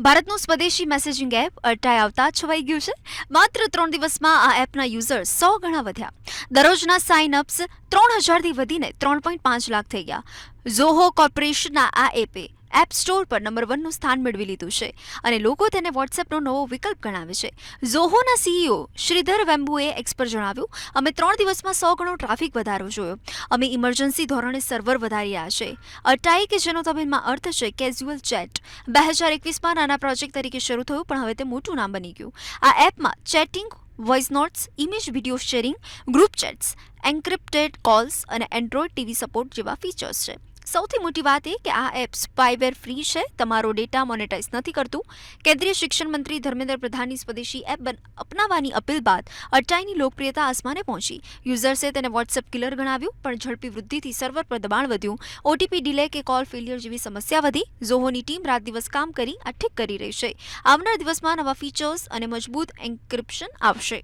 ભારતનું સ્વદેશી messaging app અર્ટાઈ આવતા છવાઈ ગયું છે. માત્ર 3 દિવસમાં આ એપના યુઝર્સ 100 ગણા વધ્યા. દરરોજના સાઇન અપ્સ 3000થી વધીને 3.5 લાખ થઈ ગયા. ઝોહો કોર્પોરેશનના આ એપે એપ સ્ટોર પર નંબર 1નું સ્થાન મેળવી લીધું છે અને લોકો તેને વોટ્સએપનો નવો વિકલ્પ ગણાવે છે. ઝોહોના સીઈઓ શ્રીધર વેમ્બુએ એક્સ પર જણાવ્યું, અમે 3 દિવસમાં 100 ગણો ટ્રાફિક વધારો જોયો. અમે ઇમરજન્સી ધોરણે સર્વર વધારી રહ્યા છે. અર્ટાઈ, કે જેનો તમિલમાં અર્થ છે કેઝ્યુઅલ ચેટ, 2021માં નાના પ્રોજેક્ટ તરીકે શરૂ થયું, પણ હવે તે મોટું નામ બની ગયું. આ એપમાં chatting, voice notes, image video sharing, group chats, encrypted calls અને એન્ડ્રોઇડ ટીવી સપોર્ટ જેવા ફીચર્સ છે. સૌથી મોટી વાત એ કે આ એપ સ્પાયવેર ફ્રી છે, તમારો ડેટા મોનેટાઇઝ નથી કરતું. કેન્દ્રીય શિક્ષણ મંત્રી ધર્મેન્દ્ર પ્રધાનની સ્વદેશી એપ અપનાવવાની અપીલ બાદ અર્ટાઈની લોકપ્રિયતા આસમાને પહોંચી. યુઝર્સે તેને વોટ્સએપ કિલર ગણાવ્યું, પણ ઝડપી વૃદ્ધિથી સર્વર પર દબાણ વધ્યું, ઓટીપી ડિલે કે કોલ ફેલિયર જેવી સમસ્યા વધી. ઝોહોની ટીમ રાત દિવસ કામ કરી આ ઠીક કરી રહી છે. આવનાર દિવસમાં નવા ફીચર્સ અને મજબૂત એન્ક્રિપ્શન આવશે.